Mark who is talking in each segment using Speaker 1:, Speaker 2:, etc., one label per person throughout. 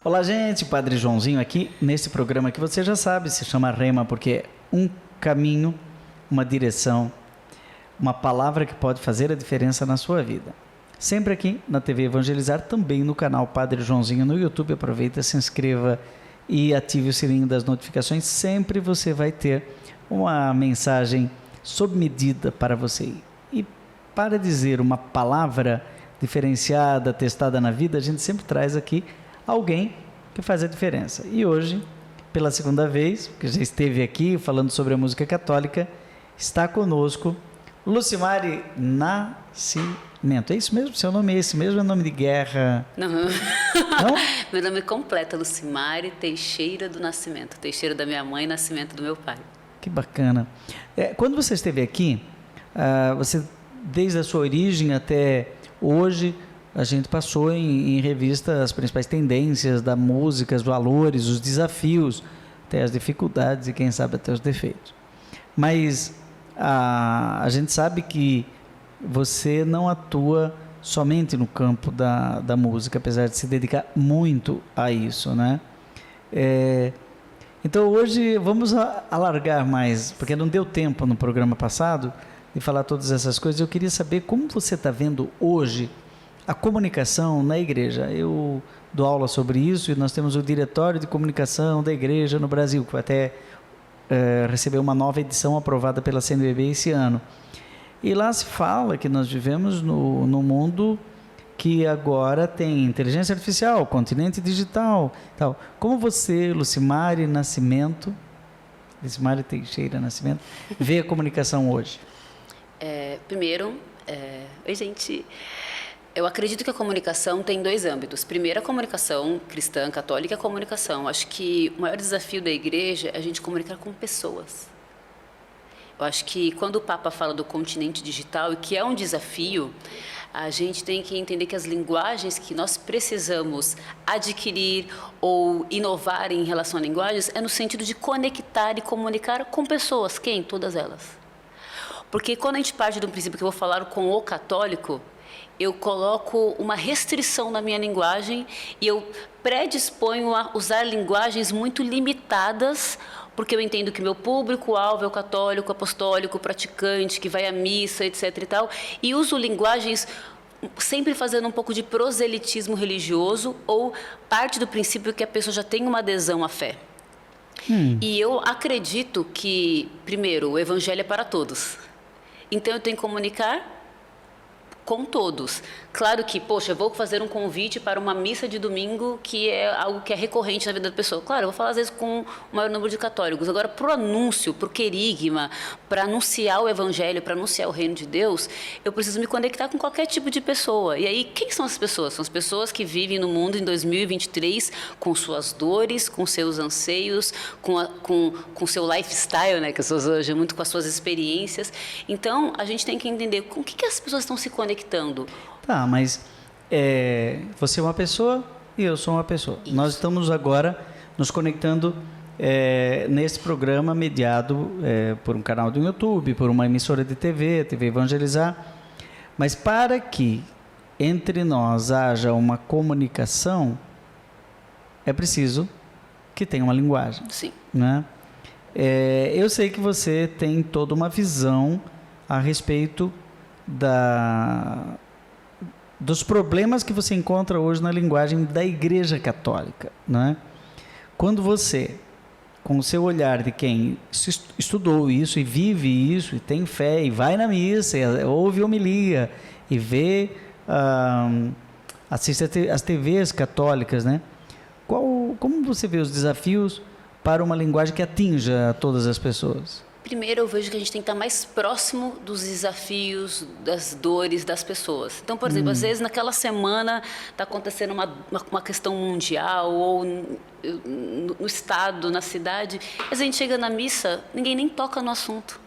Speaker 1: Olá, gente, Padre Joãozinho aqui nesse programa que você já sabe, se chama Rema, porque é um caminho, uma direção, uma palavra que pode fazer a diferença na sua vida. Sempre aqui na TV Evangelizar, também no canal Padre Joãozinho no YouTube. Aproveita, se inscreva e ative o sininho das notificações. Sempre você vai ter uma mensagem sob medida para você. E para dizer uma palavra diferenciada, testada na vida, a gente sempre traz aqui alguém que faz a diferença. E hoje, pela segunda vez, que já esteve aqui falando sobre a música católica, está conosco Lucimari Nascimento. É isso mesmo? Seu nome é esse mesmo? É nome de guerra?
Speaker 2: Não.
Speaker 1: Não?
Speaker 2: Meu nome completo é Lucimari Teixeira do Nascimento. Teixeira da minha mãe, Nascimento do meu pai.
Speaker 1: Que bacana. Quando você esteve aqui, você, desde a sua origem até hoje, a gente passou em revista as principais tendências da música, os valores, os desafios, até as dificuldades e quem sabe até os defeitos. Mas a gente sabe que você não atua somente no campo da música, apesar de se dedicar muito a isso, né? Então hoje vamos alargar mais, porque não deu tempo no programa passado de falar todas essas coisas. Eu queria saber como você está vendo hoje a comunicação na igreja. Eu dou aula sobre isso e nós temos o Diretório de Comunicação da Igreja no Brasil, que até recebeu uma nova edição aprovada pela CNBB esse ano. E lá se fala que nós vivemos no mundo que agora tem inteligência artificial, continente digital, tal. Como você, Lucimari Teixeira Nascimento, vê a comunicação hoje?
Speaker 2: Primeiro, oi gente, eu acredito que a comunicação tem dois âmbitos. Primeiro, a comunicação cristã, católica, a comunicação. Acho que o maior desafio da igreja é a gente comunicar com pessoas. Eu acho que quando o Papa fala do continente digital, e que é um desafio, a gente tem que entender que as linguagens que nós precisamos adquirir ou inovar em relação a linguagens é no sentido de conectar e comunicar com pessoas. Quem? Todas elas. Porque quando a gente parte do princípio que eu vou falar com o católico, eu coloco uma restrição na minha linguagem e eu predisponho a usar linguagens muito limitadas, porque eu entendo que meu público-alvo é o católico, apostólico, praticante, que vai à missa, etc. e tal, e uso linguagens sempre fazendo um pouco de proselitismo religioso ou parte do princípio que a pessoa já tem uma adesão à fé. E eu acredito que, primeiro, o evangelho é para todos. Então eu tenho que comunicar com todos. Claro que, poxa, eu vou fazer um convite para uma missa de domingo que é algo que é recorrente na vida da pessoa. Claro, eu vou falar às vezes com o maior número de católicos. Agora, para o anúncio, para o querigma, para anunciar o evangelho, para anunciar o reino de Deus, eu preciso me conectar com qualquer tipo de pessoa. E aí, quem são as pessoas? São as pessoas que vivem no mundo em 2023 com suas dores, com seus anseios, com seu lifestyle, né? Que as pessoas hoje muito com as suas experiências. Então, a gente tem que entender com o que as pessoas estão se conectando.
Speaker 1: Tá, mas você é uma pessoa e eu sou uma pessoa. Isso. Nós estamos agora nos conectando nesse programa mediado por um canal do YouTube, por uma emissora de TV Evangelizar. Mas para que entre nós haja uma comunicação, é preciso que tenha uma linguagem.
Speaker 2: Sim.
Speaker 1: Né? Eu sei que você tem toda uma visão a respeito dos problemas que você encontra hoje na linguagem da Igreja Católica, né? Quando você, com o seu olhar de quem estudou isso e vive isso, e tem fé, e vai na missa, e ouve homilia, e vê, assiste às TVs católicas, né? Como você vê os desafios para uma linguagem que atinja todas as pessoas?
Speaker 2: Primeiro, eu vejo que a gente tem que estar mais próximo dos desafios, das dores das pessoas. Então, por exemplo, às vezes naquela semana está acontecendo uma questão mundial ou no estado, na cidade, a gente chega na missa, ninguém nem toca no assunto.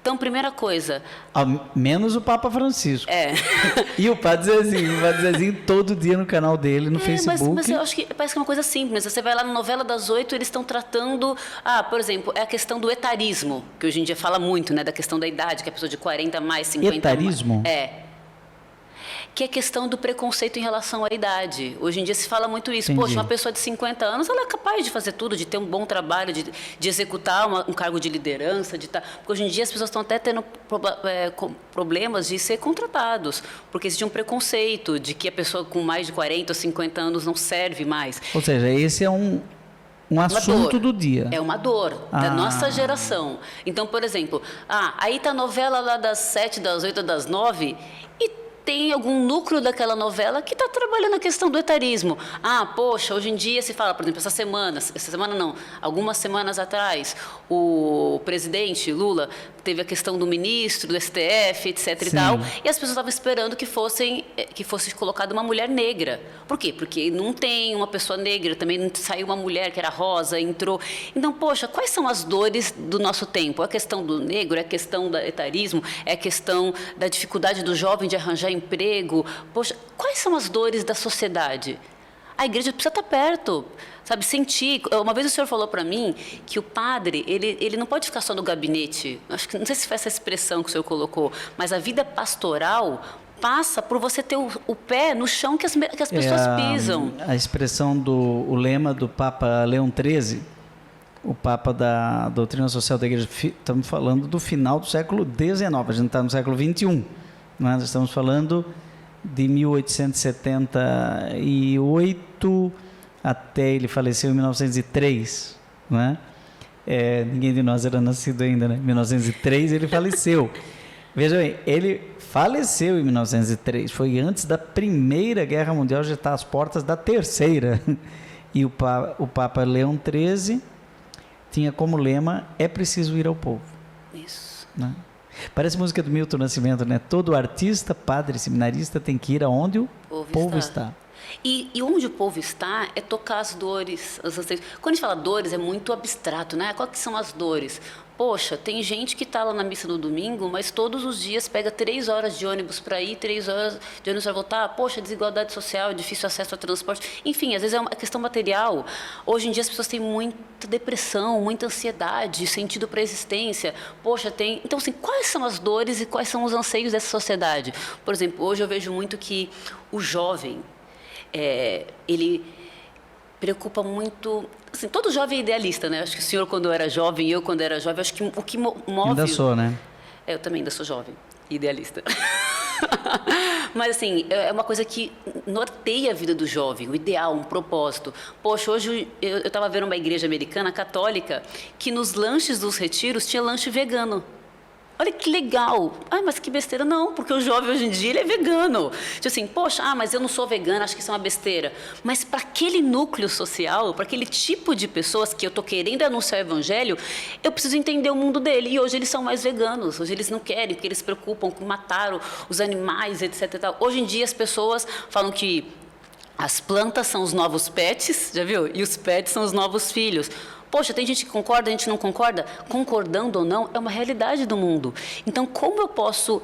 Speaker 2: Então, primeira coisa...
Speaker 1: Menos o Papa Francisco. E o Padre Zezinho todo dia no canal dele, no Facebook.
Speaker 2: Mas eu acho que parece que é uma coisa simples. Você vai lá na novela das 8, eles estão tratando... por exemplo, é a questão do etarismo, que hoje em dia fala muito, né? Da questão da idade, que a pessoa de 40 mais, 50
Speaker 1: etarismo?
Speaker 2: mais... que é a questão do preconceito em relação à idade. Hoje em dia se fala muito isso.
Speaker 1: Entendi.
Speaker 2: Poxa, uma pessoa de 50 anos, ela é capaz de fazer tudo, de ter um bom trabalho, de executar um cargo de liderança, porque hoje em dia as pessoas estão até tendo problemas de ser contratados, porque existe um preconceito de que a pessoa com mais de 40 ou 50 anos não serve mais.
Speaker 1: Ou seja, esse é um assunto do dia.
Speaker 2: É uma dor da nossa geração. Então, por exemplo, aí tá a novela lá das 7, das 8, das 9 e tem algum núcleo daquela novela que está trabalhando a questão do etarismo. Poxa, hoje em dia se fala, por exemplo, algumas semanas atrás, o presidente Lula teve a questão do ministro, do STF, etc. e tal, e as pessoas estavam esperando que fosse colocada uma mulher negra. Por quê? Porque não tem uma pessoa negra, também saiu uma mulher que era rosa, entrou. Então, poxa, quais são as dores do nosso tempo? A questão do negro, é a questão do etarismo, é a questão da dificuldade do jovem de arranjar emprego. Poxa, quais são as dores da sociedade? A igreja precisa estar perto, sabe, sentir. Uma vez o senhor falou para mim que o padre, ele não pode ficar só no gabinete. Acho que, não sei se foi essa expressão que o senhor colocou, mas a vida pastoral passa por você ter o pé no chão que as pessoas pisam.
Speaker 1: A expressão o lema do Papa Leão XIII, o Papa da doutrina social da igreja, estamos falando do final do século XIX, a gente está no século XXI. Nós estamos falando de 1878 até ele faleceu em 1903, né? Ninguém de nós era nascido ainda, né? Em 1903 ele faleceu. Veja bem, ele faleceu em 1903, foi antes da Primeira Guerra Mundial, já está às portas da Terceira. E o Papa Leão XIII tinha como lema: é preciso ir ao povo.
Speaker 2: Isso.
Speaker 1: Né? Parece música do Milton Nascimento, né? Todo artista, padre, seminarista tem que ir aonde o povo está.
Speaker 2: E onde o povo está é tocar as dores. Quando a gente fala dores, é muito abstrato, né? Quais que são as dores? Poxa, tem gente que está lá na missa no domingo, mas todos os dias pega 3 horas de ônibus para ir, 3 horas de ônibus para voltar. Poxa, desigualdade social, difícil acesso ao transporte. Enfim, às vezes é uma questão material. Hoje em dia as pessoas têm muita depressão, muita ansiedade, sentido para a existência. Poxa, tem... Então, assim, quais são as dores e quais são os anseios dessa sociedade? Por exemplo, hoje eu vejo muito que o jovem, ele preocupa muito... Assim, todo jovem é idealista, né? Acho que o senhor, quando era jovem, eu, quando era jovem, acho que o que move...
Speaker 1: Ainda sou, né?
Speaker 2: Eu também ainda sou jovem, idealista. Mas, assim, é uma coisa que norteia a vida do jovem, o ideal, um propósito. Poxa, hoje eu estava vendo uma igreja americana, católica, que nos lanches dos retiros tinha lanche vegano. Olha que legal. Mas que besteira. Não, porque o jovem hoje em dia ele é vegano. Tipo assim, poxa, mas eu não sou vegana, acho que isso é uma besteira. Mas para aquele núcleo social, para aquele tipo de pessoas que eu estou querendo anunciar o evangelho, eu preciso entender o mundo dele. E hoje eles são mais veganos. Hoje eles não querem, porque eles se preocupam com matar os animais, etc. E tal. Hoje em dia as pessoas falam que as plantas são os novos pets, já viu? E os pets são os novos filhos. Poxa, tem gente que concorda, a gente não concorda? Concordando ou não, é uma realidade do mundo. Então, como eu posso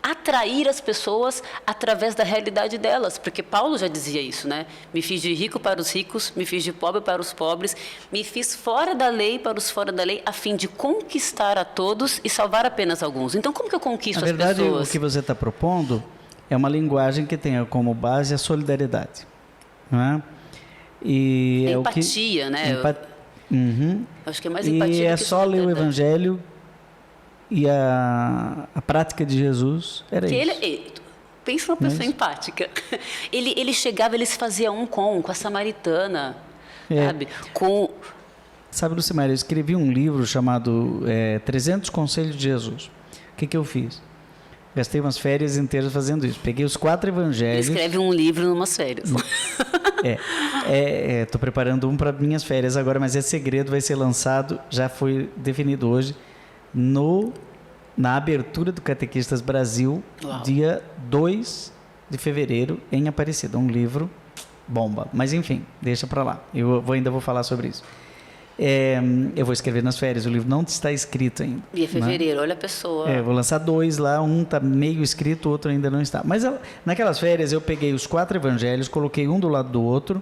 Speaker 2: atrair as pessoas através da realidade delas? Porque Paulo já dizia isso, né? Me fiz de rico para os ricos, me fiz de pobre para os pobres, me fiz fora da lei para os fora da lei, a fim de conquistar a todos e salvar apenas alguns. Então, como que eu conquisto as pessoas?
Speaker 1: Na verdade, o que você está propondo é uma linguagem que tenha como base a solidariedade, não é? E
Speaker 2: a empatia, né?
Speaker 1: Uhum.
Speaker 2: Acho que é mais empatia.
Speaker 1: E é só ler o Evangelho e a prática de Jesus era
Speaker 2: que
Speaker 1: isso.
Speaker 2: Pensa uma pessoa empática. Ele chegava, ele se fazia com a samaritana, sabe?
Speaker 1: Sabe, Lucimar, eu escrevi um livro chamado 300 Conselhos de Jesus. O que eu fiz? Gastei umas férias inteiras fazendo isso. Peguei os 4 evangelhos...
Speaker 2: Ele escreve um livro em umas férias.
Speaker 1: Estou preparando um para minhas férias agora, mas esse segredo vai ser lançado, já foi definido hoje, na abertura do Catequistas Brasil,
Speaker 2: Uau.
Speaker 1: dia 2 de fevereiro, em Aparecida. Um livro bomba. Mas, enfim, deixa para lá. Eu ainda vou falar sobre isso. Eu vou escrever nas férias, o livro não está escrito ainda.
Speaker 2: E é fevereiro, né? Olha a pessoa.
Speaker 1: Vou lançar 2 lá, um está meio escrito, o outro ainda não está. Mas naquelas férias eu peguei os 4 evangelhos, coloquei um do lado do outro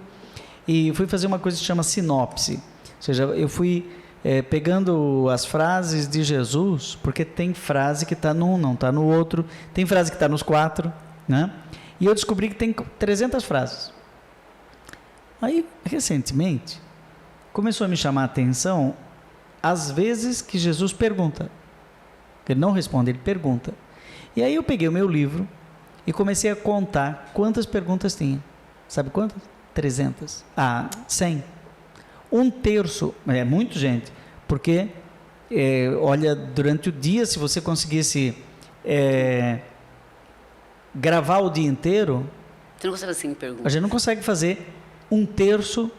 Speaker 1: e fui fazer uma coisa que se chama sinopse. Ou seja, eu fui pegando as frases de Jesus, porque tem frase que está num, não está no outro, tem frase que está nos 4, né? E eu descobri que tem 300 frases. Aí, recentemente, começou a me chamar a atenção as vezes que Jesus pergunta. Ele não responde, ele pergunta. E aí eu peguei o meu livro e comecei a contar quantas perguntas tinha. Sabe quantas? 300. 100. Um terço, é muito, gente, porque, olha, durante o dia, se você conseguisse gravar o dia inteiro,
Speaker 2: Você não consegue assim pergunta.
Speaker 1: a gente não consegue fazer um terço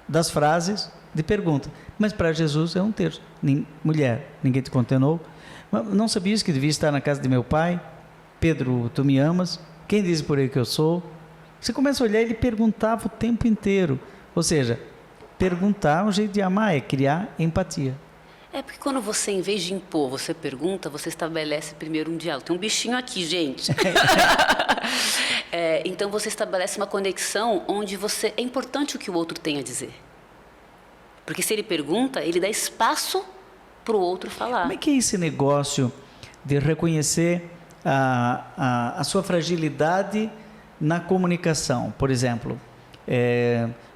Speaker 1: das frases de pergunta. Mas para Jesus é um terço. Mulher, ninguém te condenou? Não sabias que devia estar na casa de meu pai? Pedro, tu me amas? Quem diz por aí que eu sou? Você começa a olhar, ele perguntava o tempo inteiro. Ou seja, perguntar é um jeito de amar, é criar empatia.
Speaker 2: É porque quando você, em vez de impor, você pergunta, você estabelece primeiro um diálogo. Tem um bichinho aqui, gente. Então você estabelece uma conexão onde é importante o que o outro tem a dizer. Porque se ele pergunta, ele dá espaço para o outro falar.
Speaker 1: Como é que é esse negócio de reconhecer a sua fragilidade na comunicação? Por exemplo,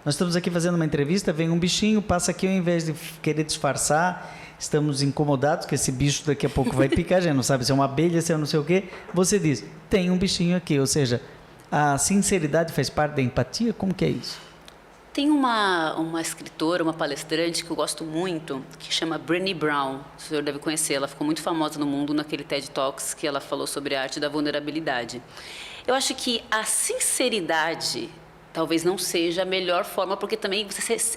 Speaker 1: nós estamos aqui fazendo uma entrevista, vem um bichinho, passa aqui, ao invés de querer disfarçar, estamos incomodados que esse bicho daqui a pouco vai picar, a gente não sabe se é uma abelha, se é não sei o quê. Você diz, tem um bichinho aqui, ou seja, a sinceridade faz parte da empatia? Como que é isso?
Speaker 2: Tem uma escritora, uma palestrante que eu gosto muito, que chama Brené Brown. O senhor deve conhecer, ela ficou muito famosa no mundo naquele TED Talks que ela falou sobre a arte da vulnerabilidade. Eu acho que a sinceridade talvez não seja a melhor forma, porque também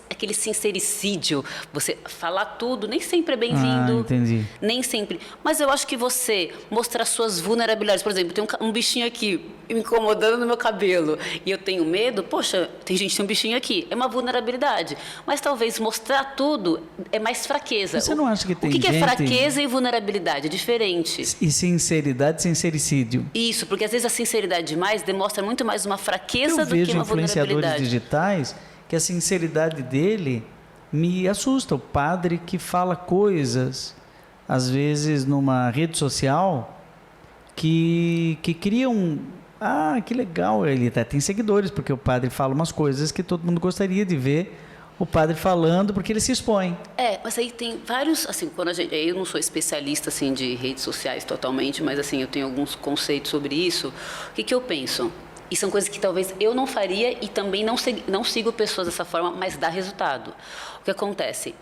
Speaker 2: aquele sincericídio, você falar tudo, nem sempre é bem-vindo.
Speaker 1: Entendi.
Speaker 2: Nem sempre. Mas eu acho que você mostrar suas vulnerabilidades. Por exemplo, tem um bichinho aqui me incomodando no meu cabelo e eu tenho medo. Poxa, tem gente que tem um bichinho aqui. É uma vulnerabilidade. Mas talvez mostrar tudo é mais fraqueza.
Speaker 1: Você não acha que tem
Speaker 2: O que
Speaker 1: gente...
Speaker 2: é fraqueza e vulnerabilidade? É diferente.
Speaker 1: E sinceridade, sincericídio.
Speaker 2: Isso, porque às vezes a sinceridade demais demonstra muito mais uma fraqueza do que uma vulnerabilidade.
Speaker 1: Influenciadores digitais, que a sinceridade dele me assusta. O padre que fala coisas, às vezes numa rede social, que cria que legal, ele até tem seguidores, porque o padre fala umas coisas que todo mundo gostaria de ver o padre falando, porque ele se expõe.
Speaker 2: Mas aí tem vários, assim, eu não sou especialista, assim, de redes sociais totalmente, mas, assim, eu tenho alguns conceitos sobre isso. O que eu penso? E são coisas que talvez eu não faria e também não sigo pessoas dessa forma, mas dá resultado. O que acontece?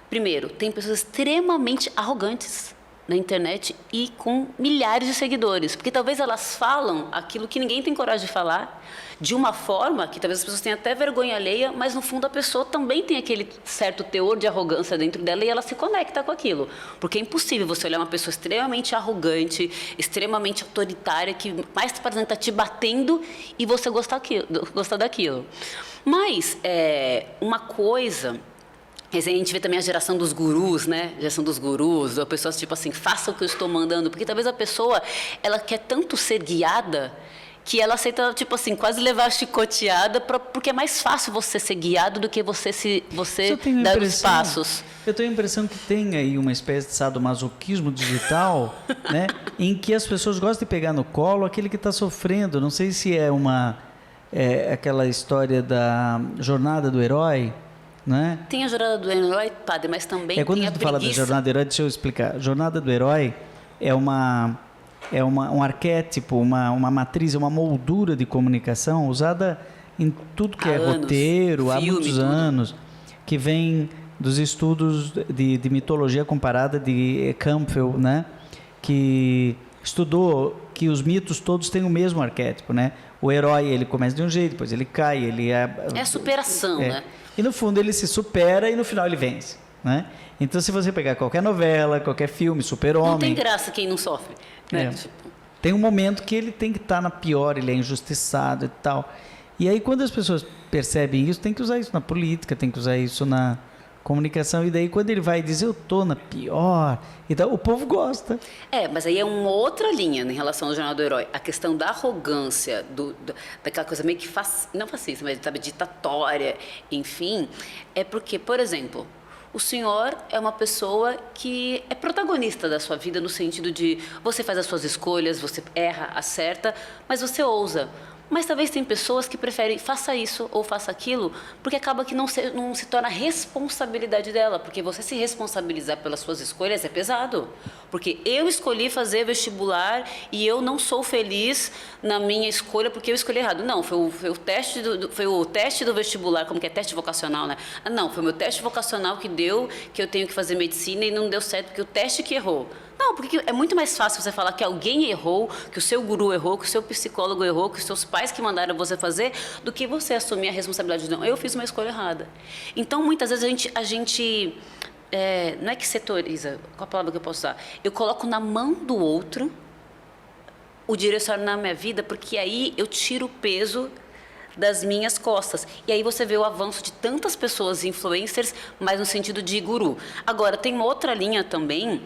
Speaker 2: Primeiro, tem pessoas extremamente arrogantes na internet e com milhares de seguidores, porque talvez elas falam aquilo que ninguém tem coragem de falar, de uma forma que talvez as pessoas tenham até vergonha alheia, mas no fundo a pessoa também tem aquele certo teor de arrogância dentro dela e ela se conecta com aquilo. Porque é impossível você olhar uma pessoa extremamente arrogante, extremamente autoritária, que mais está parecendo estar te batendo e você gostar daquilo. Mas uma coisa... A gente vê também a geração dos gurus, né? Geração dos gurus, pessoas tipo assim, faça o que eu estou mandando. Porque talvez a pessoa, ela quer tanto ser guiada que ela aceita, tipo assim, quase levar a chicoteada, porque é mais fácil você ser guiado do que você dar os passos.
Speaker 1: Eu tenho a impressão que tem aí uma espécie de sadomasoquismo digital, né? Em que as pessoas gostam de pegar no colo aquele que está sofrendo. Não sei se é aquela história da jornada do herói, né?
Speaker 2: Tem a jornada do herói, padre, mas também
Speaker 1: quando
Speaker 2: tem
Speaker 1: a gente fala da jornada do herói, deixa eu explicar. A jornada do herói é um arquétipo, uma matriz, uma moldura de comunicação usada em tudo que é roteiro, há muitos anos, que vem dos estudos de mitologia comparada de Campbell, né? Que estudou que os mitos todos têm o mesmo arquétipo, né? O herói, ele começa de um jeito, depois ele cai, ele
Speaker 2: é a superação, né?
Speaker 1: E no fundo ele se supera e no final ele vence, né? Então se você pegar qualquer novela, qualquer filme, Super-Homem...
Speaker 2: Não tem graça quem não sofre, né?
Speaker 1: Tem um momento que ele tem que estar na pior, ele é injustiçado e tal. E aí quando as pessoas percebem isso, tem que usar isso na política, tem que usar isso na comunicação. E daí quando ele vai dizer, eu estou na pior, então, o povo gosta.
Speaker 2: Mas aí é uma outra linha em relação ao Jornal do Herói. A questão da arrogância, daquela coisa meio que não fascista, mas sabe, ditatória, enfim, é porque, por exemplo, O senhor é uma pessoa que é protagonista da sua vida no sentido de você faz as suas escolhas, você erra, acerta, mas você ousa. Mas talvez tem pessoas que preferem faça isso ou faça aquilo, porque acaba que não se torna responsabilidade dela, porque você se responsabilizar pelas suas escolhas é pesado. Porque eu escolhi fazer vestibular e eu não sou feliz na minha escolha porque eu escolhi errado. Não, foi o teste do vestibular, como que é teste vocacional, né? Não, foi o meu teste vocacional que deu que eu tenho que fazer medicina e não deu certo porque o teste que errou. Não, porque é muito mais fácil você falar que alguém errou, que o seu guru errou, que o seu psicólogo errou, que os seus pais que mandaram você fazer, do que você assumir a responsabilidade. Não, eu fiz uma escolha errada. Então, muitas vezes a gente não é que setoriza, qual a palavra que eu posso usar? Eu coloco na mão do outro o direcionar minha vida, porque aí eu tiro o peso das minhas costas. E aí você vê o avanço de tantas pessoas influencers, mas no sentido de guru. Agora, tem uma outra linha também,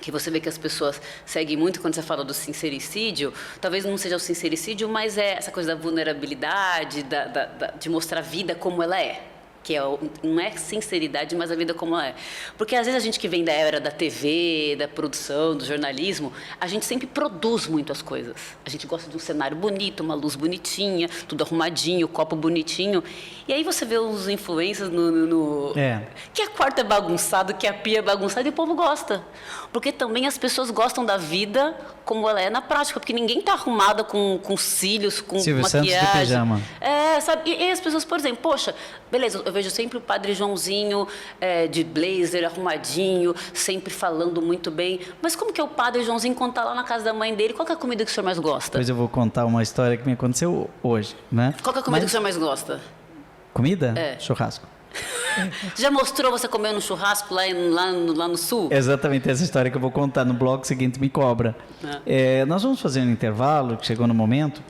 Speaker 2: que você vê que as pessoas seguem muito quando você fala do sincericídio, talvez não seja o sincericídio, mas é essa coisa da vulnerabilidade, de mostrar a vida como ela é. Que não é sinceridade, mas a vida como ela é. Porque às vezes a gente que vem da era da TV, da produção, do jornalismo, a gente sempre produz muito as coisas. A gente gosta de um cenário bonito, uma luz bonitinha, tudo arrumadinho, copo bonitinho. E aí você vê os influencers que a quarta é bagunçado, que a pia é bagunçada e o povo gosta. Porque também as pessoas gostam da vida como ela é na prática, porque ninguém está arrumada com cílios, com
Speaker 1: Silvio
Speaker 2: maquiagem.
Speaker 1: Santos de pijama.
Speaker 2: Sabe? E as pessoas, por exemplo, poxa, beleza, eu vejo sempre o Padre Joãozinho de blazer, arrumadinho, sempre falando muito bem. Mas como que é o Padre Joãozinho quando está lá na casa da mãe dele? Qual que é a comida que o senhor mais gosta?
Speaker 1: Depois eu vou contar uma história que me aconteceu hoje, né?
Speaker 2: Qual que é a comida que o senhor mais gosta?
Speaker 1: Comida? Churrasco.
Speaker 2: Já mostrou você comendo um churrasco lá no sul?
Speaker 1: Exatamente essa história que eu vou contar no bloco seguinte, me cobra. Nós vamos fazer um intervalo, que chegou no momento,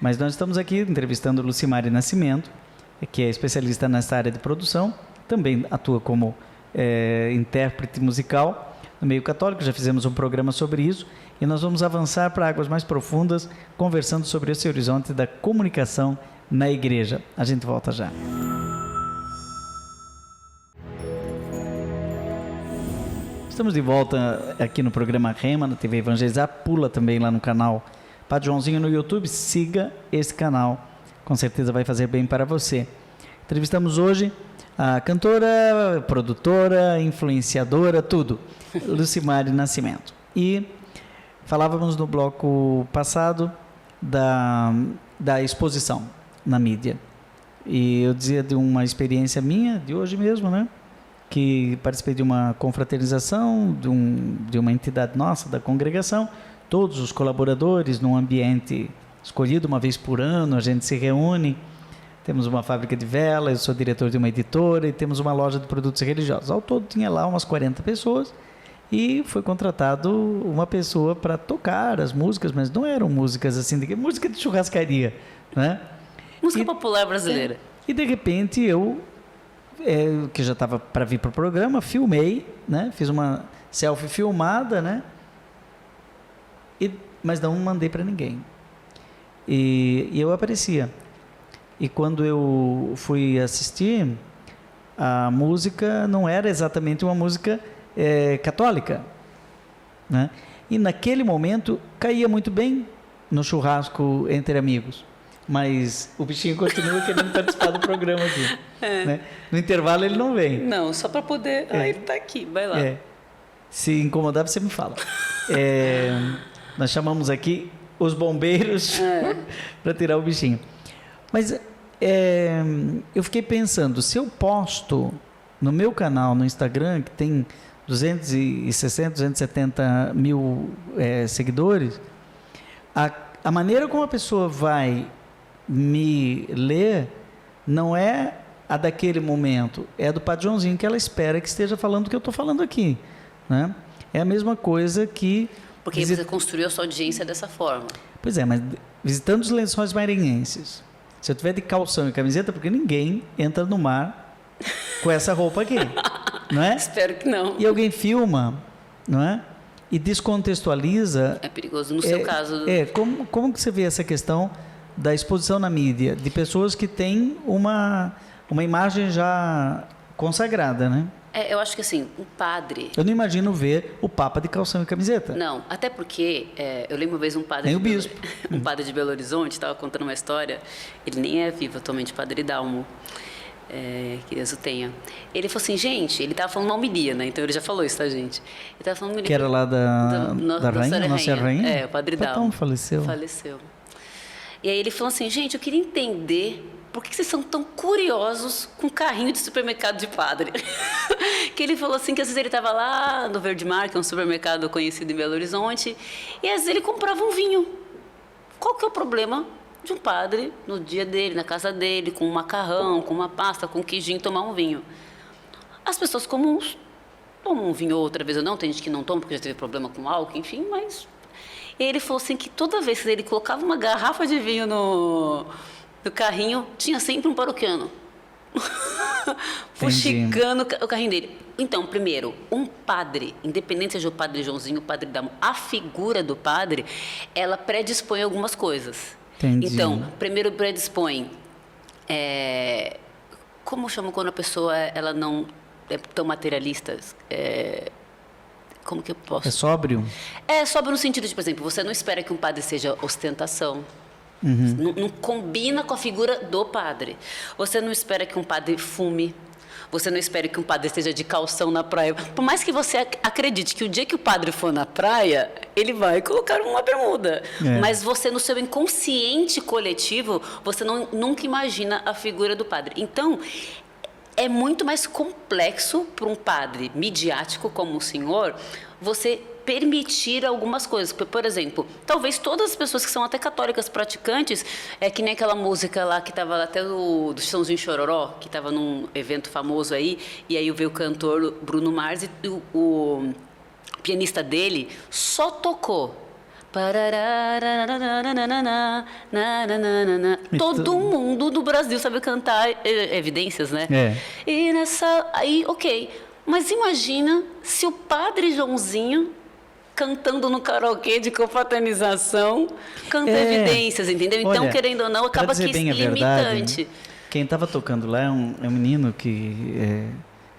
Speaker 1: mas nós estamos aqui entrevistando Lucimari Nascimento, que é especialista nessa área de produção, também atua como intérprete musical no meio católico, já fizemos um programa sobre isso, e nós vamos avançar para águas mais profundas, conversando sobre esse horizonte da comunicação na igreja. A gente volta já. Estamos de volta aqui no programa Rema, na TV Evangelizar. Pula também lá no canal Padre Joãozinho no YouTube. Siga esse canal, com certeza vai fazer bem para você. Entrevistamos hoje a cantora, produtora, influenciadora, tudo, Lucimari Nascimento. E falávamos no bloco passado da exposição na mídia. E eu dizia de uma experiência minha, de hoje mesmo, né? Que participei de uma confraternização de uma entidade nossa, da congregação, todos os colaboradores num ambiente escolhido uma vez por ano, a gente se reúne, temos uma fábrica de vela, eu sou diretor de uma editora e temos uma loja de produtos religiosos. Ao todo tinha lá umas 40 pessoas e foi contratado uma pessoa para tocar as músicas, mas não eram músicas assim, música de churrascaria, né?
Speaker 2: Música popular brasileira.
Speaker 1: E de repente eu que já estava para vir para o programa, filmei, né? Fiz uma selfie filmada, né? Mas não mandei para ninguém. E eu aparecia. E quando eu fui assistir, a música não era exatamente uma música católica, né? E naquele momento caía muito bem no churrasco entre amigos. Mas o bichinho continua querendo participar do programa aqui. Né? No intervalo ele não vem.
Speaker 2: Não, só para poder... ele está aqui, vai lá.
Speaker 1: Se incomodar, você me fala. Nós chamamos aqui os bombeiros para tirar o bichinho. Mas eu fiquei pensando, se eu posto no meu canal, no Instagram, que tem 260, 270 mil seguidores, a maneira como a pessoa vai me ler não é a daquele momento, é a do Padre Joãozinho, que ela espera que esteja falando o que eu estou falando aqui, né? É a mesma coisa que...
Speaker 2: Porque você construiu a sua audiência dessa forma.
Speaker 1: Pois é, mas visitando os Lençóis Maranhenses, se eu tiver de calção e camiseta, porque ninguém entra no mar com essa roupa aqui, não é?
Speaker 2: Espero que não.
Speaker 1: E alguém filma, não é? E descontextualiza...
Speaker 2: É perigoso no seu caso.
Speaker 1: Como que você vê essa questão da exposição na mídia, de pessoas que têm uma imagem já consagrada, né?
Speaker 2: Eu acho que assim, um padre...
Speaker 1: Eu não imagino ver o Papa de calção e camiseta.
Speaker 2: Não, até porque eu lembro uma vez um padre...
Speaker 1: Nem o bispo.
Speaker 2: Um padre de Belo Horizonte estava contando uma história, ele nem é vivo atualmente, Padre Dalmo, que Deus o tenha. Ele falou assim, gente, ele estava falando uma homilia, né? Então ele já falou isso, tá, gente? Ele estava falando uma homilia...
Speaker 1: Que era lá da Rainha, Nossa Rainha?
Speaker 2: O Padre Dalmo.
Speaker 1: Então faleceu.
Speaker 2: Faleceu. E aí ele falou assim, gente, eu queria entender... Por que vocês são tão curiosos com carrinho de supermercado de padre? Que ele falou assim que às vezes ele estava lá no Verde Mar, que é um supermercado conhecido em Belo Horizonte, e às vezes ele comprava um vinho. Qual que é o problema de um padre, no dia dele, na casa dele, com um macarrão, com uma pasta, com um queijinho, tomar um vinho? As pessoas comuns tomam um vinho outra vez ou não, tem gente que não toma porque já teve problema com álcool, enfim, mas... E ele falou assim que toda vez que ele colocava uma garrafa de vinho no carrinho, tinha sempre um paroquiano fuxicando o carrinho dele. Então, primeiro, um padre, independente seja o Padre Joãozinho, o Padre Dalmo, a figura do padre, ela predispõe algumas coisas.
Speaker 1: Entendi.
Speaker 2: Então, primeiro predispõe, como chama quando a pessoa ela não é tão materialista? Como que eu posso?
Speaker 1: É sóbrio?
Speaker 2: É sóbrio no sentido de, por exemplo, você não espera que um padre seja ostentação. Não combina com a figura do padre. Você não espera que um padre fume. Você não espera que um padre esteja de calção na praia. Por mais que você acredite que o dia que o padre for na praia, ele vai colocar uma bermuda. Mas você, no seu inconsciente coletivo, você nunca imagina a figura do padre. Então, é muito mais complexo para um padre midiático como o senhor, você permitir algumas coisas. Por exemplo, talvez todas as pessoas que são até católicas praticantes, que nem aquela música lá que estava até do Chitãozinho Chororó, que estava num evento famoso aí, e aí veio o cantor Bruno Mars e o pianista dele só tocou. Todo mundo do Brasil sabe cantar Evidências, né? E aí, ok. Mas imagina se o Padre Joãozinho cantando no karaokê de confraternização, canta Evidências, entendeu? Então,
Speaker 1: olha,
Speaker 2: querendo ou não, acaba que limitante.
Speaker 1: Quem estava tocando lá é um menino que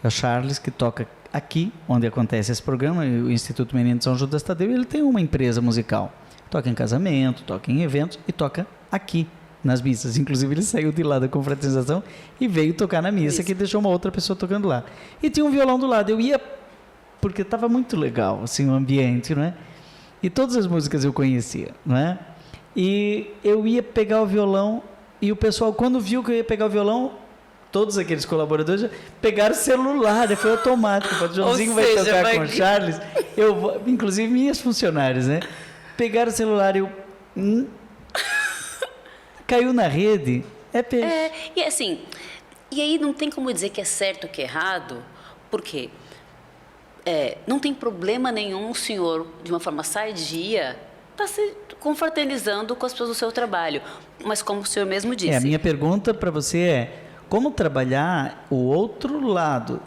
Speaker 1: é o Charles, que toca aqui, onde acontece esse programa, o Instituto Menino de São Judas Tadeu. Ele tem uma empresa musical. Toca em casamento, toca em eventos e toca aqui nas missas. Inclusive, ele saiu de lá da confraternização e veio tocar na missa, que deixou uma outra pessoa tocando lá. E tinha um violão do lado. Eu ia... porque estava muito legal, assim, o ambiente, não é? E todas as músicas eu conhecia, não é? E eu ia pegar o violão e o pessoal, quando viu que eu ia pegar o violão, todos aqueles colaboradores pegaram o celular, foi automático. O Joãozinho vai tocar com o Charles, inclusive minhas funcionárias, né? Pegaram o celular e caiu na rede, é peixe.
Speaker 2: E assim, e aí não tem como dizer que é certo ou que é errado, por quê? Não tem problema nenhum o senhor, de uma forma sadia, está se confraternizando com as pessoas do seu trabalho. Mas como o senhor mesmo disse...
Speaker 1: a minha pergunta para você é, como trabalhar o outro lado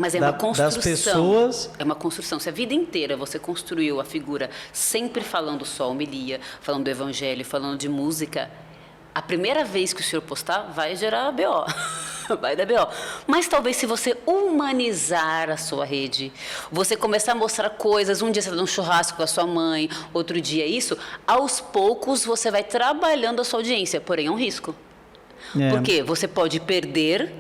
Speaker 1: das pessoas...
Speaker 2: É uma construção. Se a vida inteira você construiu a figura sempre falando só homilia, falando do evangelho, falando de música... A primeira vez que o senhor postar vai gerar BO, vai dar BO. Mas talvez se você humanizar a sua rede, você começar a mostrar coisas, um dia você está num churrasco com a sua mãe, outro dia isso, aos poucos você vai trabalhando a sua audiência, porém é um risco. Porque você pode perder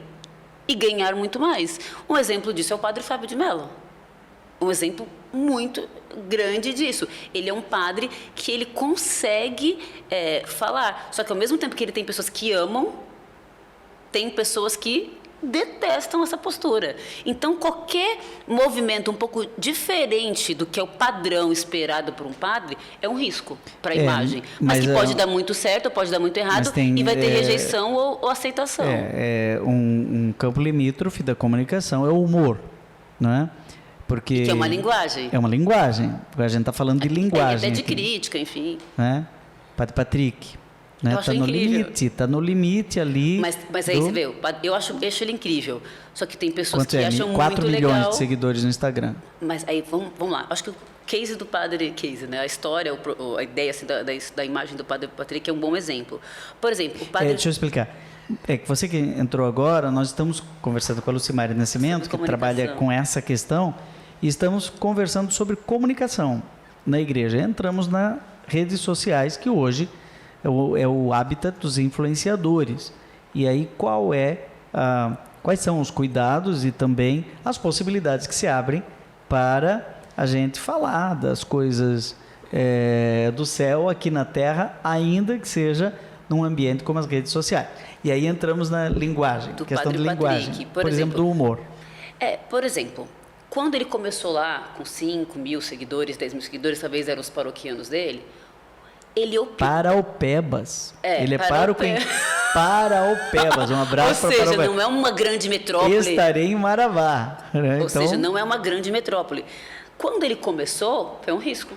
Speaker 2: e ganhar muito mais. Um exemplo disso é o Padre Fábio de Mello. Um exemplo muito grande disso. Ele é um padre que ele consegue falar. Só que ao mesmo tempo que ele tem pessoas que amam, tem pessoas que detestam essa postura. Então, qualquer movimento um pouco diferente do que é o padrão esperado por um padre é um risco para a imagem. Mas que pode dar muito certo, pode dar muito errado e vai ter rejeição ou aceitação.
Speaker 1: Um campo limítrofe da comunicação é o humor, não é? Porque
Speaker 2: que é uma linguagem.
Speaker 1: É uma linguagem, porque a gente está falando de linguagem.
Speaker 2: Até de crítica, enfim.
Speaker 1: Né? Padre Patrick. Né?
Speaker 2: Tá no limite,
Speaker 1: está no limite ali.
Speaker 2: Mas aí você vê, eu acho ele incrível. Só que tem pessoas que acham
Speaker 1: 4
Speaker 2: muito legal.
Speaker 1: 4 milhões de seguidores no Instagram.
Speaker 2: Mas aí, vamos lá. Acho que case do padre, né? A história, a ideia assim, da imagem do padre Patrick é um bom exemplo. Por exemplo, o padre...
Speaker 1: Deixa eu explicar. É que você que entrou agora, nós estamos conversando com a Lucimari Nascimento, que trabalha com essa questão, e estamos conversando sobre comunicação na igreja. Entramos nas redes sociais, que hoje é o habitat dos influenciadores. E aí, quais são os cuidados e também as possibilidades que se abrem para a gente falar das coisas do céu aqui na Terra, ainda que seja num ambiente como as redes sociais. E aí entramos na linguagem, questão de linguagem,
Speaker 2: Patrick,
Speaker 1: por exemplo, do humor.
Speaker 2: Por exemplo, quando ele começou lá com 5 mil seguidores, 10 mil seguidores, talvez eram os paroquianos dele, ele optou...
Speaker 1: Paraopebas. Ele é Paraopebas. Um abraço para Paraopebas.
Speaker 2: Ou seja, não é uma grande metrópole.
Speaker 1: Estarei em Marabá. Né?
Speaker 2: Ou seja, não é uma grande metrópole. Quando ele começou, foi um risco.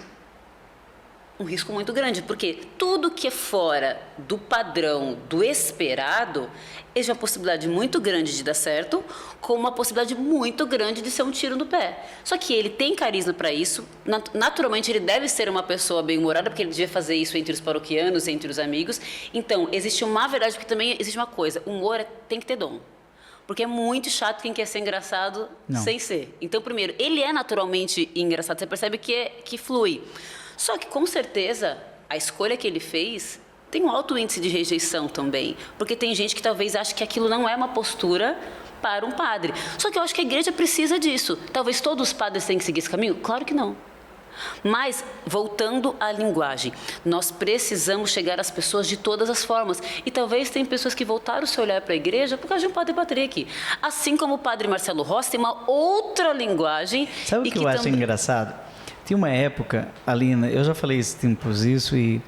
Speaker 2: Um risco muito grande, porque tudo que é fora do padrão, do esperado, existe uma possibilidade muito grande de dar certo, com uma possibilidade muito grande de ser um tiro no pé. Só que ele tem carisma para isso, naturalmente ele deve ser uma pessoa bem-humorada, porque ele devia fazer isso entre os paroquianos, entre os amigos. Então, existe uma verdade, porque também existe uma coisa, o humor tem que ter dom. Porque é muito chato quem quer ser engraçado sem ser. Então, primeiro, ele é naturalmente engraçado, você percebe que flui. Só que, com certeza, a escolha que ele fez tem um alto índice de rejeição também. Porque tem gente que talvez ache que aquilo não é uma postura para um padre. Só que eu acho que a igreja precisa disso. Talvez todos os padres tenham que seguir esse caminho? Claro que não. Mas, voltando à linguagem, nós precisamos chegar às pessoas de todas as formas. E talvez tem pessoas que voltaram o seu olhar para a igreja por causa de um padre Patrick. Assim como o padre Marcelo Rossi tem uma outra linguagem.
Speaker 1: Sabe o que eu acho engraçado? Tinha uma época, Alina, eu já falei esses tempos isso e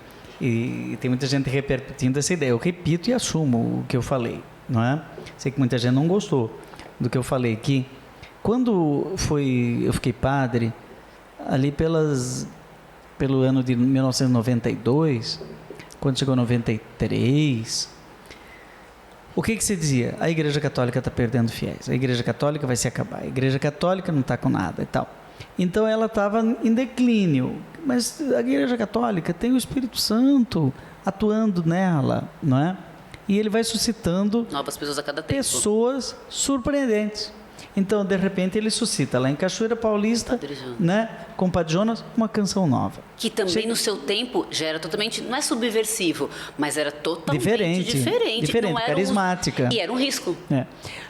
Speaker 1: tem muita gente repercutindo essa ideia. Eu repito e assumo o que eu falei, não é? Sei que muita gente não gostou do que eu falei, que quando eu fiquei padre, ali pelo ano de 1992, quando chegou 93, o que se dizia? A Igreja Católica está perdendo fiéis, a Igreja Católica vai se acabar, a Igreja Católica não está com nada e tal. Então ela estava em declínio, mas a Igreja Católica tem o Espírito Santo atuando nela, não é? E ele vai suscitando
Speaker 2: novas pessoas a cada tempo.
Speaker 1: Pessoas surpreendentes. Então, de repente, ele suscita lá em Cachoeira Paulista, né, com o Padre Jonas, uma canção nova.
Speaker 2: Que também no seu tempo já era totalmente, não é subversivo, mas era totalmente
Speaker 1: diferente, não carismática.
Speaker 2: E era um risco.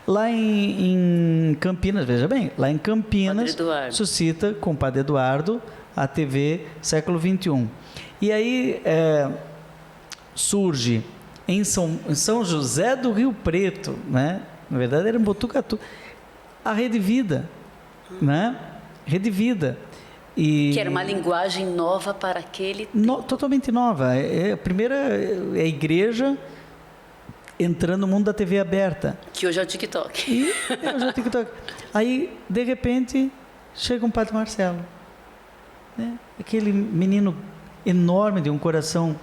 Speaker 1: Lá em Campinas, veja bem, lá em Campinas suscita com o Padre Eduardo a TV Século XXI. E aí surge em São José do Rio Preto, né? Na verdade era em Botucatu, a Rede Vida, né? Rede Vida.
Speaker 2: Que era uma linguagem nova para aquele tempo.
Speaker 1: Totalmente nova. A primeira é a igreja entrando no mundo da TV aberta.
Speaker 2: Que hoje é o TikTok.
Speaker 1: Hoje é o TikTok. Aí, de repente, chega um Padre Marcelo. Né? Aquele menino enorme, de um coração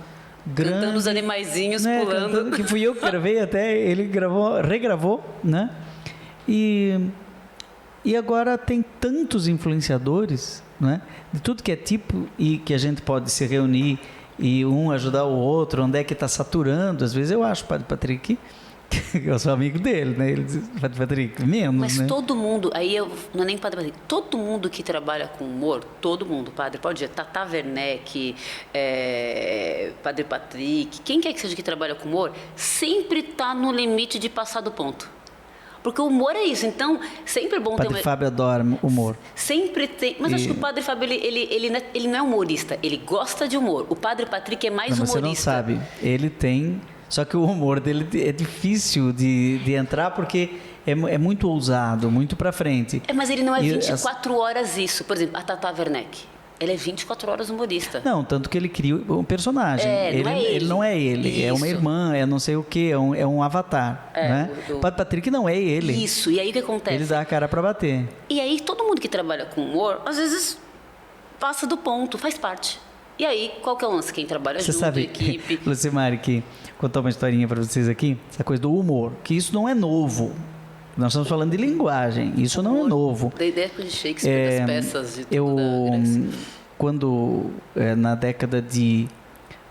Speaker 1: grande.
Speaker 2: Cantando os animaizinhos,
Speaker 1: né?
Speaker 2: pulando.
Speaker 1: Cantando, que fui eu que gravei até, ele regravou, né? E agora tem tantos influenciadores, né? De tudo que é tipo, e que a gente pode se reunir e um ajudar o outro, onde é que está saturando. Às vezes eu acho o Padre Patrick, que eu sou amigo dele, né? Ele diz, Padre Patrick, menos,
Speaker 2: mas
Speaker 1: né?
Speaker 2: Todo mundo, não é nem Padre Patrick, todo mundo que trabalha com humor, todo mundo, Padre, pode dizer, Tata Werneck, Padre Patrick, quem quer que seja que trabalha com humor, sempre está no limite de passar do ponto. Porque o humor é isso, então sempre é bom
Speaker 1: Padre
Speaker 2: ter uma...
Speaker 1: Fábio adora humor.
Speaker 2: Sempre tem, mas acho que o Padre Fábio, ele não é humorista, ele gosta de humor. O Padre Patrick é mais humorista.
Speaker 1: Você não sabe, ele tem... Só que o humor dele é difícil de entrar porque é muito ousado, muito pra frente.
Speaker 2: Mas ele não é 24 horas isso. Por exemplo, a Tata Werneck. Ele é 24 horas humorista.
Speaker 1: Não, tanto que ele cria um personagem.
Speaker 2: Ele
Speaker 1: não é ele. Isso. É uma irmã, é não sei o quê, é um avatar. Né? O Padre Patrick não é ele.
Speaker 2: Isso, e aí o que acontece?
Speaker 1: Ele dá a cara para bater.
Speaker 2: E aí todo mundo que trabalha com humor, às vezes passa do ponto, faz parte. E aí, qual que é o lance? Quem trabalha junto,
Speaker 1: sabe,
Speaker 2: equipe...
Speaker 1: Lucimari, que contar uma historinha para vocês aqui, essa coisa do humor, que isso não é novo. Nós estamos falando de linguagem, isso não é novo.
Speaker 2: Da ideia de Shakespeare, das peças de tudo da Grécia.
Speaker 1: quando na década de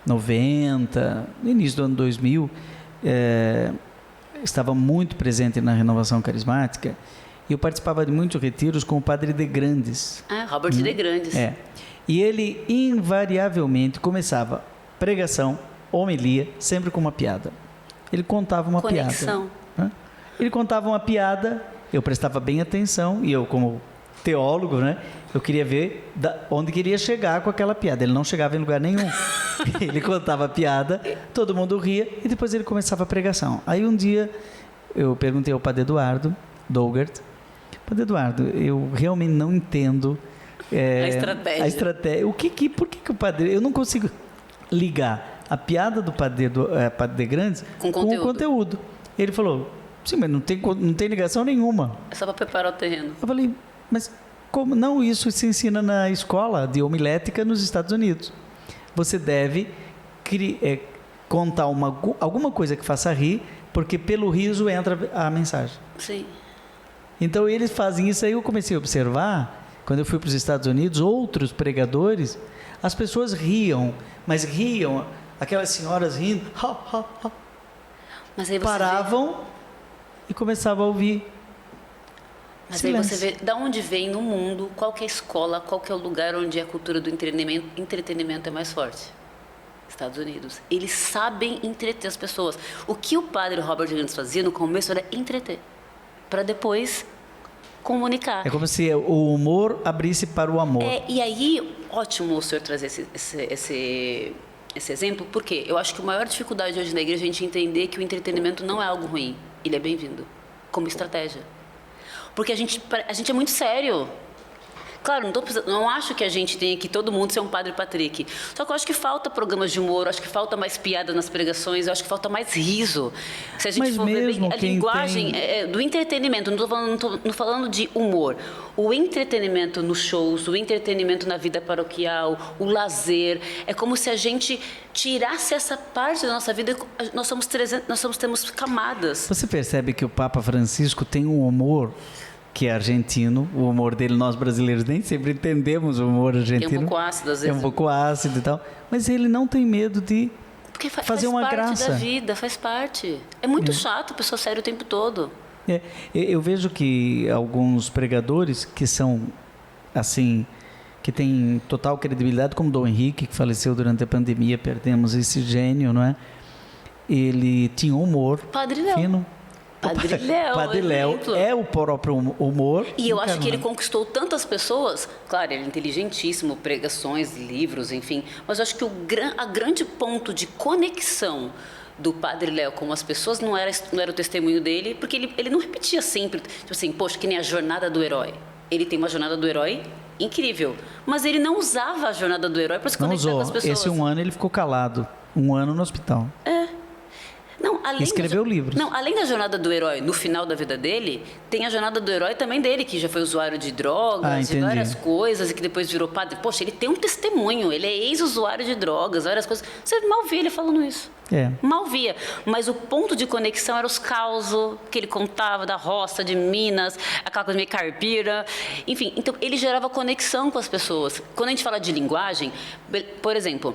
Speaker 1: 90, no início do ano 2000, estava muito presente na renovação carismática, e eu participava de muitos retiros com o padre de Grandes.
Speaker 2: Robert de Grandes.
Speaker 1: E ele invariavelmente começava pregação, homilia, sempre com uma piada. Ele contava uma
Speaker 2: Conexão.
Speaker 1: piada. Ele contava uma piada, eu prestava bem atenção, e eu, como teólogo, né, eu queria ver onde queria chegar com aquela piada. Ele não chegava em lugar nenhum. Ele contava a piada, todo mundo ria, e depois ele começava a pregação. Aí um dia eu perguntei ao padre Eduardo Daugert: Padre Eduardo, eu realmente não entendo a estratégia. Por que o padre... Eu não consigo ligar a piada do padre de Grandes com o conteúdo. Ele falou: sim, mas não tem ligação nenhuma.
Speaker 2: É só para preparar o terreno.
Speaker 1: Eu falei: mas como não? Isso se ensina na escola de homilética nos Estados Unidos. Você deve contar alguma coisa que faça rir, porque pelo riso entra a mensagem.
Speaker 2: Sim.
Speaker 1: Então eles fazem isso. Aí eu comecei a observar, quando eu fui para os Estados Unidos, outros pregadores, as pessoas riam, mas riam, aquelas senhoras rindo,
Speaker 2: mas aí você
Speaker 1: paravam e começavam a ouvir.
Speaker 2: Mas
Speaker 1: silêncio.
Speaker 2: Aí você vê de onde vem no mundo, qual que é a escola, qual que é o lugar onde a cultura do entretenimento é mais forte. Estados Unidos. Eles sabem entreter as pessoas. O que o padre Robert Grandes fazia no começo era entreter, para depois comunicar.
Speaker 1: É como se o humor abrisse para o amor.
Speaker 2: E aí, ótimo o senhor trazer esse exemplo, porque eu acho que a maior dificuldade hoje na igreja é a gente entender que o entretenimento não é algo ruim. Ele é bem-vindo, como estratégia. Porque a gente é muito sério. Claro, não acho que a gente tenha que todo mundo ser um Padre Patrick. Só que eu acho que falta programas de humor, eu acho que falta mais piada nas pregações, eu acho que falta mais riso. Se a gente for ver bem, a linguagem do entretenimento, não estou falando de humor. O entretenimento nos shows, o entretenimento na vida paroquial, o lazer, é como se a gente tirasse essa parte da nossa vida. Temos camadas.
Speaker 1: Você percebe que o Papa Francisco tem um humor que é argentino, o humor dele, nós brasileiros nem sempre entendemos o humor argentino.
Speaker 2: É um pouco ácido, às vezes.
Speaker 1: É um pouco ácido e tal, mas ele não tem medo de fazer uma graça.
Speaker 2: Faz parte da vida, faz parte. É muito chato, a pessoa séria o tempo todo.
Speaker 1: Eu vejo que alguns pregadores que são, assim, que têm total credibilidade, como Dom Henrique, que faleceu durante a pandemia, perdemos esse gênio, não é? Ele tinha um humor fino. Padre Léo é o próprio humor.
Speaker 2: E eu acho que ele conquistou tantas pessoas. Claro, ele é inteligentíssimo, pregações, livros, enfim. Mas eu acho que a grande ponto de conexão do Padre Léo com as pessoas não era o testemunho dele, porque ele não repetia sempre, tipo assim, poxa, que nem a jornada do herói. Ele tem uma jornada do herói incrível, mas ele não usava a jornada do herói para se conectar com as pessoas.
Speaker 1: Esse ano ele ficou calado, um ano no hospital.
Speaker 2: Não,
Speaker 1: escreveu livros.
Speaker 2: Não, além da jornada do herói, no final da vida dele, tem a jornada do herói também dele, que já foi usuário de drogas, de várias coisas, e que depois virou padre. Poxa, ele tem um testemunho, ele é ex-usuário de drogas, várias coisas. Você mal via ele falando isso. Mal via. Mas o ponto de conexão era os causos que ele contava da roça de Minas, aquela coisa meio caipira. Enfim, então ele gerava conexão com as pessoas. Quando a gente fala de linguagem, por exemplo,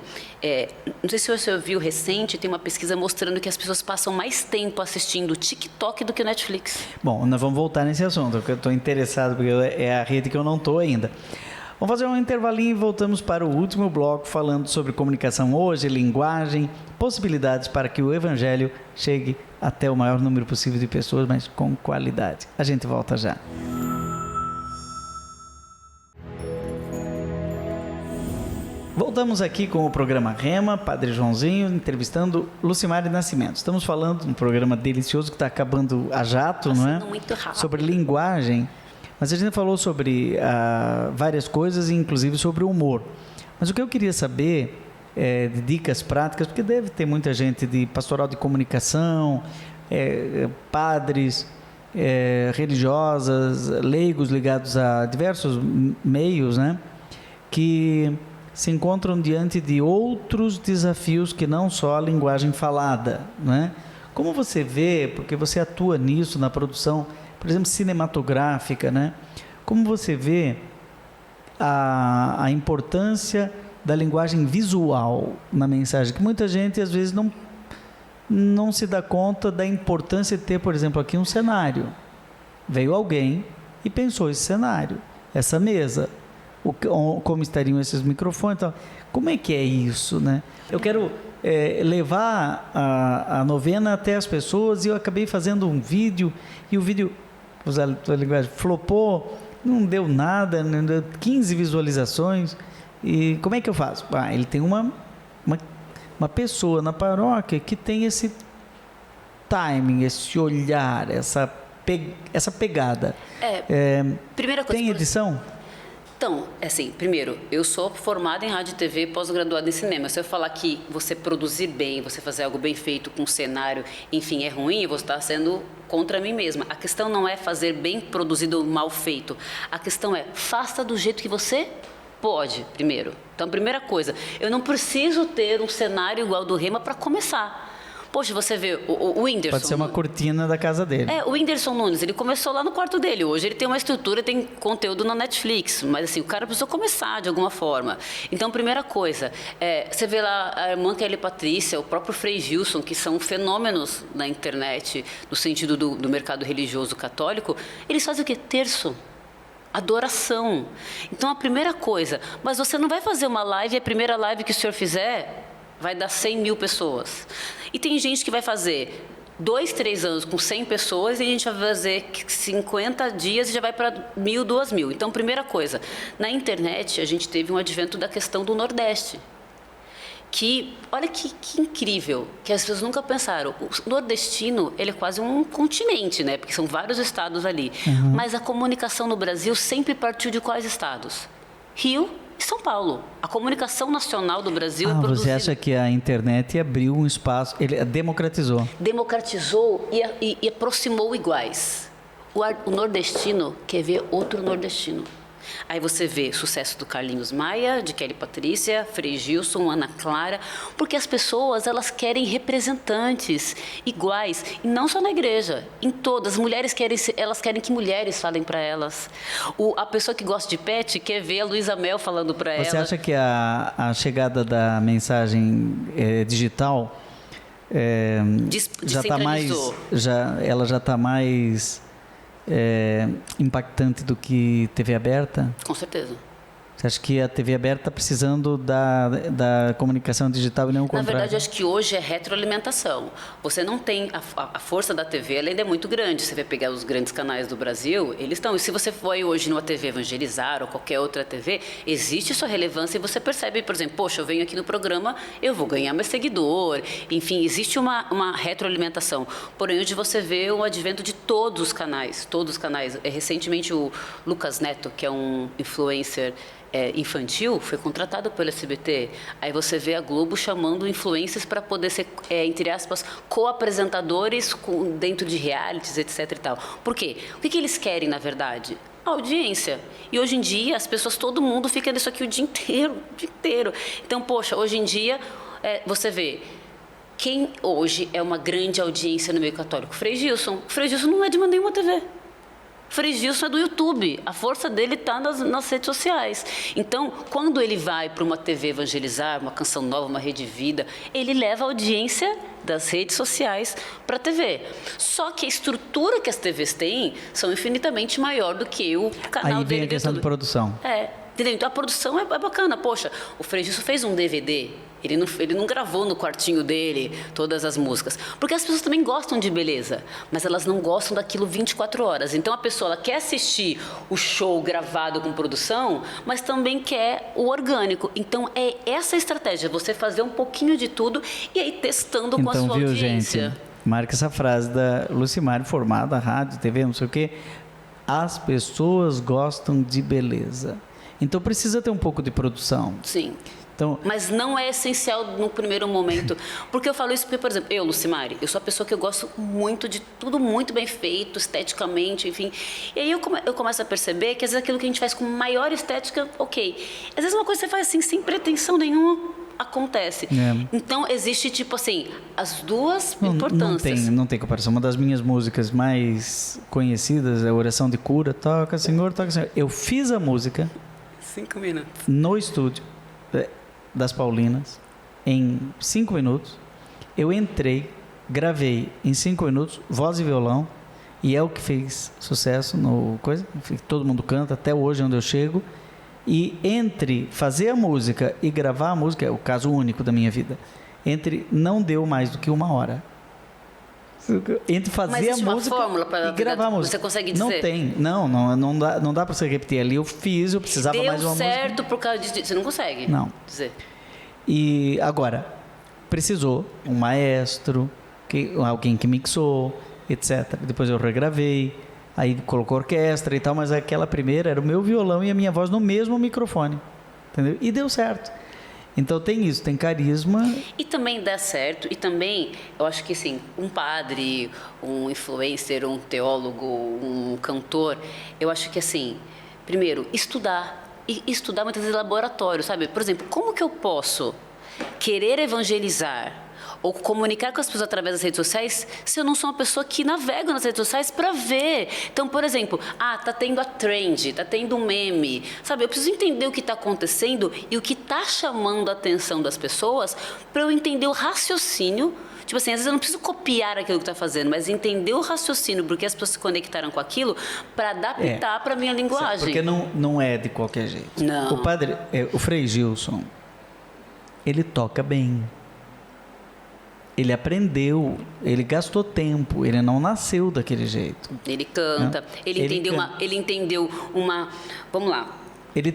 Speaker 2: não sei se você ouviu recente, tem uma pesquisa mostrando que as pessoas passam mais tempo assistindo TikTok do que o Netflix.
Speaker 1: Bom, nós vamos voltar nesse assunto, porque eu estou interessado, porque é a rede que eu não estou ainda. Vamos fazer um intervalinho e voltamos para o último bloco, falando sobre comunicação hoje, linguagem, possibilidades para que o Evangelho chegue até o maior número possível de pessoas, mas com qualidade. A gente volta já. Voltamos aqui com o programa Rema, Padre Joãozinho, entrevistando Lucimar Nascimento. Estamos falando de um programa delicioso que está acabando a jato, não é?
Speaker 2: Muito rápido.
Speaker 1: Sobre linguagem, mas a gente falou sobre várias coisas, inclusive sobre o humor. Mas o que eu queria saber de dicas práticas, porque deve ter muita gente de pastoral de comunicação, padres, religiosas, leigos ligados a diversos meios, né? Que se encontram diante de outros desafios que não só a linguagem falada, né? Como você vê, porque você atua nisso na produção, por exemplo, cinematográfica, né? Como você vê a importância da linguagem visual na mensagem, que muita gente às vezes não se dá conta da importância de ter, por exemplo, aqui um cenário. Veio alguém e pensou esse cenário, essa mesa, como estariam esses microfones e tal. Como é que é isso, né? Eu quero levar a novena até as pessoas, e eu acabei fazendo um vídeo, e o vídeo, usar a linguagem, flopou, não deu nada, não deu 15 visualizações. E como é que eu faço? Ele tem uma pessoa na paróquia que tem esse timing, esse olhar, essa pegada.
Speaker 2: Primeira coisa,
Speaker 1: tem edição?
Speaker 2: Então, assim, primeiro, eu sou formada em rádio e TV, pós-graduada em cinema. Se eu falar que você produzir bem, você fazer algo bem feito com cenário, enfim, é ruim, eu vou estar sendo contra mim mesma. A questão não é fazer bem produzido ou mal feito. A questão é, faça do jeito que você pode, primeiro. Então, primeira coisa, eu não preciso ter um cenário igual ao do Rema para começar. Poxa, você vê o Whindersson...
Speaker 1: Pode ser uma cortina da casa dele.
Speaker 2: O Whindersson Nunes, ele começou lá no quarto dele. Hoje ele tem uma estrutura, tem conteúdo na Netflix. Mas assim, o cara precisou começar de alguma forma. Então, primeira coisa, você vê lá a irmã Kelly Patrícia, o próprio Frei Gilson, que são fenômenos na internet, no sentido do mercado religioso católico, eles fazem o quê? Terço. Adoração. Então, a primeira coisa, mas você não vai fazer uma live, e a primeira live que o senhor fizer vai dar 100 mil pessoas. E tem gente que vai fazer 2, 3 anos com 100 pessoas e a gente vai fazer 50 dias e já vai para 1.000, 2.000. Então, primeira coisa, na internet a gente teve um advento da questão do Nordeste. Que, olha que incrível, que as pessoas nunca pensaram. O nordestino, ele é quase um continente, né? Porque são vários estados ali.
Speaker 1: Uhum.
Speaker 2: Mas a comunicação no Brasil sempre partiu de quais estados? Rio e São Paulo. A comunicação nacional do Brasil é produzida...
Speaker 1: Você acha que a internet abriu um espaço, ele democratizou?
Speaker 2: Democratizou e aproximou iguais. O nordestino quer ver outro nordestino. Aí você vê sucesso do Carlinhos Maia, de Kelly Patrícia, Frei Gilson, Ana Clara, porque as pessoas, elas querem representantes iguais, e não só na igreja, em todas. As mulheres elas querem que mulheres falem para elas. A pessoa que gosta de pet quer ver a Luísa Mel falando para ela.
Speaker 1: Você acha que a chegada da mensagem digital já está mais, ela já está mais impactante do que TV aberta?
Speaker 2: Com certeza.
Speaker 1: Você acha que a TV aberta está precisando da comunicação digital e não o contrário?
Speaker 2: Na verdade, acho que hoje é retroalimentação. Você não tem... A força da TV, ela ainda é muito grande. Você vai pegar os grandes canais do Brasil, eles estão... E se você for hoje numa TV Evangelizar ou qualquer outra TV, existe sua relevância e você percebe, por exemplo, poxa, eu venho aqui no programa, eu vou ganhar mais seguidor. Enfim, existe uma retroalimentação. Porém, hoje você vê o advento de todos os canais. Todos os canais. Recentemente, o Lucas Neto, que é um influencer... infantil, foi contratado pelo SBT. Aí você vê a Globo chamando influencers para poder ser, entre aspas, co-apresentadores dentro de realities, etc. e tal. Por quê? O que eles querem, na verdade? A audiência. E hoje em dia, as pessoas, todo mundo fica nisso aqui o dia inteiro, o dia inteiro. Então, poxa, hoje em dia, você vê... Quem hoje é uma grande audiência no meio católico? Frei Gilson. Frei Gilson não é de nenhuma TV. Frei Gilson é do YouTube, a força dele está nas redes sociais. Então, quando ele vai para uma TV evangelizar, uma Canção Nova, uma Rede Vida, ele leva a audiência das redes sociais para a TV. Só que a estrutura que as TVs têm são infinitamente maior do que o canal
Speaker 1: aí
Speaker 2: dele.
Speaker 1: Aí vem a questão de produção.
Speaker 2: Entendeu? Então, a produção é bacana. Poxa, o Frei Gilson fez um DVD, ele não gravou no quartinho dele todas as músicas. Porque as pessoas também gostam de beleza, mas elas não gostam daquilo 24 horas. Então, a pessoa ela quer assistir o show gravado com produção, mas também quer o orgânico. Então, é essa a estratégia, você fazer um pouquinho de tudo e aí testando com a sua audiência.
Speaker 1: Gente, marca essa frase da Lucimari, formada, rádio, TV, não sei o quê. As pessoas gostam de beleza. Então, precisa ter um pouco de produção.
Speaker 2: Sim.
Speaker 1: Então,
Speaker 2: mas não é essencial no primeiro momento. Porque eu falo isso porque, por exemplo, eu, Lucimari, eu sou a pessoa que eu gosto muito de tudo muito bem feito, esteticamente, enfim. E aí eu começo a perceber que às vezes aquilo que a gente faz com maior estética, ok. Às vezes uma coisa que você faz assim, sem pretensão nenhuma, acontece. Então, existe, tipo assim, as duas importâncias.
Speaker 1: Não tem comparação. Uma das minhas músicas mais conhecidas é a Oração de Cura. Toca, Senhor, toca, Senhor. Eu fiz a música...
Speaker 2: 5 minutos.
Speaker 1: No estúdio das Paulinas, em 5 minutos. Eu entrei, gravei em 5 minutos, voz e violão, e é o que fez sucesso no coisa. Todo mundo canta, até hoje onde eu chego. E entre fazer a música e gravar a música, é o caso único da minha vida, não deu mais do que 1 hora. Entre fazer a música e gravar a música.
Speaker 2: Você consegue dizer?
Speaker 1: Não tem. Não dá para você repetir ali. Eu fiz, eu precisava mais uma música.
Speaker 2: Deu certo por causa disso. Você não consegue dizer.
Speaker 1: E agora, precisou um maestro, alguém que mixou, etc. Depois eu regravei, aí colocou orquestra e tal, mas aquela primeira era o meu violão e a minha voz no mesmo microfone. Entendeu? E deu certo. Então tem isso, tem carisma.
Speaker 2: E também dá certo, e também, eu acho que assim, um padre, um influencer, um teólogo, um cantor, eu acho que assim, primeiro, estudar. E estudar muitas vezes laboratório, sabe? Por exemplo, como que eu posso querer evangelizar ou comunicar com as pessoas através das redes sociais se eu não sou uma pessoa que navega nas redes sociais para ver? Então, por exemplo, tá tendo a trend, tá tendo um meme, sabe? Eu preciso entender o que está acontecendo e o que está chamando a atenção das pessoas para eu entender o raciocínio. Tipo assim, às vezes eu não preciso copiar aquilo que está fazendo, mas entender o raciocínio, porque as pessoas se conectaram com aquilo, para adaptar para a minha linguagem.
Speaker 1: Porque não é de qualquer jeito.
Speaker 2: Não.
Speaker 1: O Frei Gilson, ele toca bem. Ele aprendeu, ele gastou tempo, ele não nasceu daquele jeito.
Speaker 2: Ele canta, ele entendeu uma... Vamos lá.
Speaker 1: Ele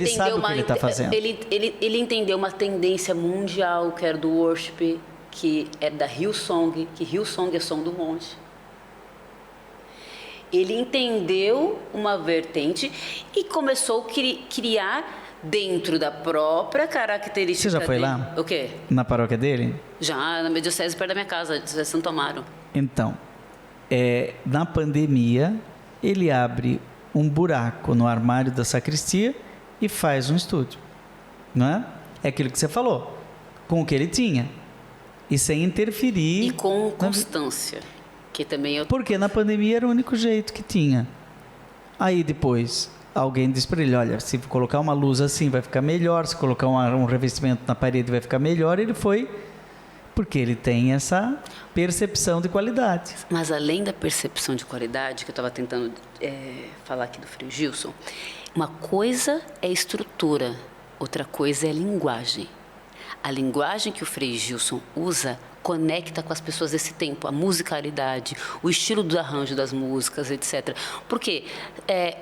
Speaker 1: sabe o que ele está fazendo.
Speaker 2: Ele entendeu uma tendência mundial, que era do worship, que é da Hillsong, que Hillsong é som do monte. Ele entendeu uma vertente e começou a criar dentro da própria característica.
Speaker 1: Você já foi lá?
Speaker 2: O quê?
Speaker 1: Na paróquia dele?
Speaker 2: Já, na diocese perto da minha casa, de Santo Amaro.
Speaker 1: Então, na pandemia, ele abre um buraco no armário da sacristia e faz um estúdio, não é? É aquilo que você falou, com o que ele tinha e sem interferir.
Speaker 2: E com constância, que também
Speaker 1: porque na pandemia era o único jeito que tinha. Aí depois alguém disse para ele, olha, se colocar uma luz assim vai ficar melhor, se colocar um revestimento na parede vai ficar melhor. Ele foi, porque ele tem essa percepção de qualidade.
Speaker 2: Mas além da percepção de qualidade, que eu estava tentando falar aqui do Frei Gilson, uma coisa é estrutura, outra coisa é linguagem. A linguagem que o Frei Gilson usa conecta com as pessoas desse tempo, a musicalidade, o estilo do arranjo das músicas, etc. Porque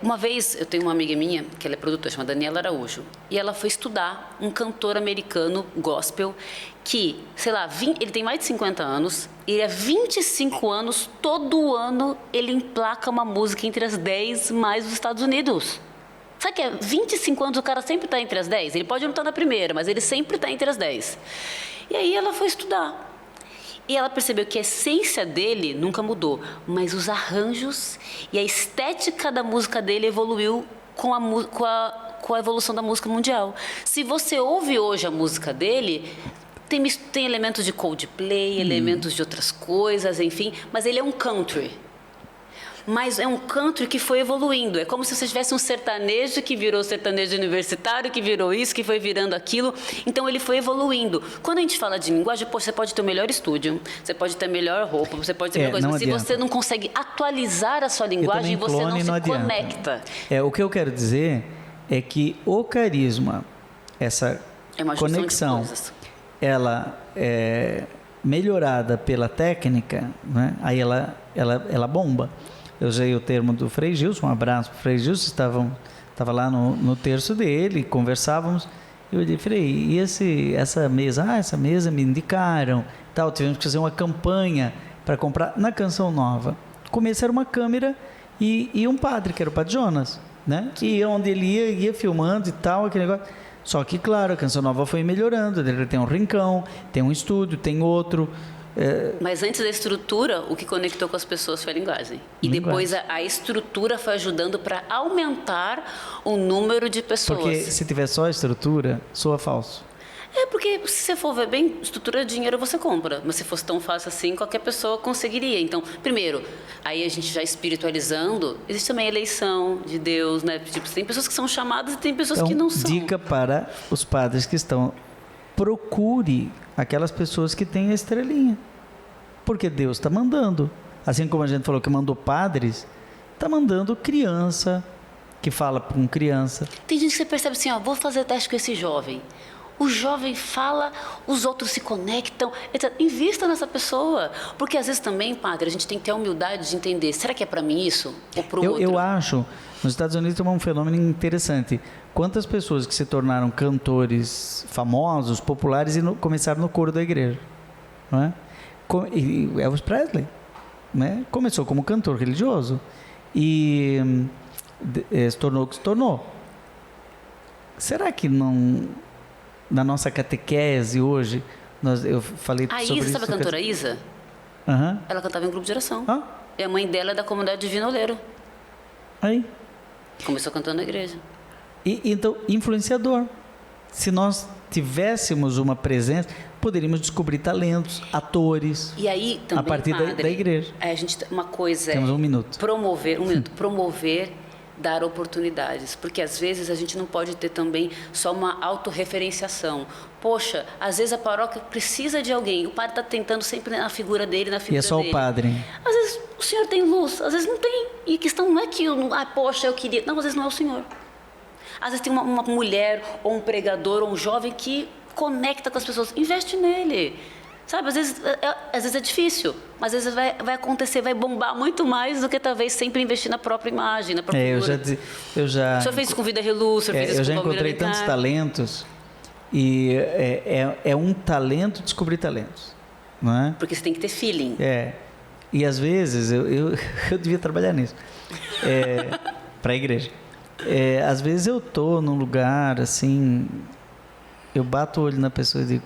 Speaker 2: uma vez eu tenho uma amiga minha, que ela é produtora, chama Daniela Araújo, e ela foi estudar um cantor americano gospel que, sei lá, ele tem mais de 50 anos, e há 25 anos, todo ano, ele emplaca uma música entre as 10 mais dos Estados Unidos. Sabe que 25 anos o cara sempre está entre as 10? Ele pode não estar na primeira, mas ele sempre está entre as 10. E aí ela foi estudar. E ela percebeu que a essência dele nunca mudou, mas os arranjos e a estética da música dele evoluiu com a evolução da música mundial. Se você ouve hoje a música dele, tem elementos de Coldplay, elementos de outras coisas, enfim, mas ele é um country. Mas é um country que foi evoluindo. É como se você tivesse um sertanejo que virou sertanejo universitário, que virou isso, que foi virando aquilo. Então, ele foi evoluindo. Quando a gente fala de linguagem, você pode ter o melhor estúdio, você pode ter a melhor roupa, você pode ter a melhor coisa. Mas se você não consegue atualizar a sua linguagem, você não se conecta.
Speaker 1: O que eu quero dizer é que o carisma, essa conexão, ela é melhorada pela técnica, né? Aí ela bomba. Eu usei o termo do Frei Gilson, um abraço para o Frei Gilson, estava lá no terço dele, conversávamos, eu disse, Frei, e essa mesa? Essa mesa me indicaram, tivemos que fazer uma campanha para comprar na Canção Nova. O começo era uma câmera e um padre, que era o Padre Jonas, né? E onde ele ia filmando e tal, aquele negócio. Só que, claro, a Canção Nova foi melhorando, ele tem um rincão, tem um estúdio, tem outro...
Speaker 2: Mas antes da estrutura, o que conectou com as pessoas foi a linguagem. E depois a estrutura foi ajudando para aumentar o número de pessoas.
Speaker 1: Porque se tiver só a estrutura, soa falso.
Speaker 2: Porque se você for ver bem, estrutura de dinheiro você compra. Mas se fosse tão fácil assim, qualquer pessoa conseguiria. Então, primeiro, aí a gente já espiritualizando, existe também a eleição de Deus, né? Tipo, tem pessoas que são chamadas e tem pessoas que não são.
Speaker 1: Dica para os padres que estão: procure aquelas pessoas que têm a estrelinha. Porque Deus está mandando. Assim como a gente falou que mandou padres, está mandando criança, que fala com criança.
Speaker 2: Tem gente que você percebe assim, vou fazer teste com esse jovem. O jovem fala, os outros se conectam, etc. Invista nessa pessoa. Porque às vezes também, padre, a gente tem que ter a humildade de entender, será que é para mim isso ou para o outro?
Speaker 1: Eu acho, nos Estados Unidos tem um fenômeno interessante. Quantas pessoas que se tornaram cantores famosos, populares e começaram no coro da igreja? Não é? E Elvis Presley, né? Começou como cantor religioso e se tornou o que se tornou. Será que não... Na nossa catequese hoje, eu falei sobre isso.
Speaker 2: A Isa, sabe a cantora Isa?
Speaker 1: Uhum.
Speaker 2: Ela cantava em grupo de oração. E a mãe dela é da comunidade Divino Oleiro.
Speaker 1: Aí.
Speaker 2: Começou cantando na igreja.
Speaker 1: Então, influenciador. Se nós tivéssemos uma presença, poderíamos descobrir talentos, atores.
Speaker 2: E aí também,
Speaker 1: a partir
Speaker 2: padre,
Speaker 1: da igreja.
Speaker 2: A gente, uma coisa
Speaker 1: Temos um minuto.
Speaker 2: Promover, dar oportunidades, porque às vezes a gente não pode ter também só uma autorreferenciação. Poxa, às vezes a paróquia precisa de alguém, o padre está tentando sempre na figura dele, na figura dele.
Speaker 1: E é só
Speaker 2: dele.
Speaker 1: O padre.
Speaker 2: Às vezes o senhor tem luz, às vezes não tem. E a questão não é que, poxa, eu queria... Não, às vezes não é o senhor. Às vezes tem uma mulher, ou um pregador, ou um jovem que conecta com as pessoas. Investe nele. Sabe, às vezes é difícil, mas às vezes vai acontecer, vai bombar muito mais do que talvez sempre investir na própria imagem, na própria figura.
Speaker 1: Eu já...
Speaker 2: O senhor fez isso com Vida Reluz, o senhor fez isso
Speaker 1: com
Speaker 2: Eu
Speaker 1: já encontrei tantos talentos e é um talento descobrir talentos, não é?
Speaker 2: Porque você tem que ter feeling.
Speaker 1: E às vezes, eu devia trabalhar nisso, para a igreja. Às vezes eu estou num lugar assim, eu bato o olho na pessoa e digo,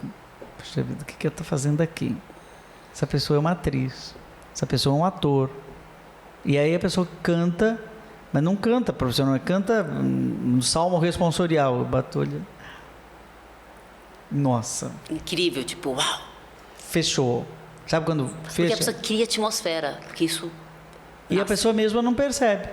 Speaker 1: poxa vida, o que eu estou fazendo aqui? Essa pessoa é uma atriz, essa pessoa é um ator. E aí a pessoa canta, mas não canta profissional, canta no salmo responsorial. Eu bato o olho. Nossa.
Speaker 2: Incrível, tipo, uau.
Speaker 1: Fechou. Sabe quando fecha?
Speaker 2: Porque a pessoa cria atmosfera, porque isso...
Speaker 1: E a pessoa mesma não percebe.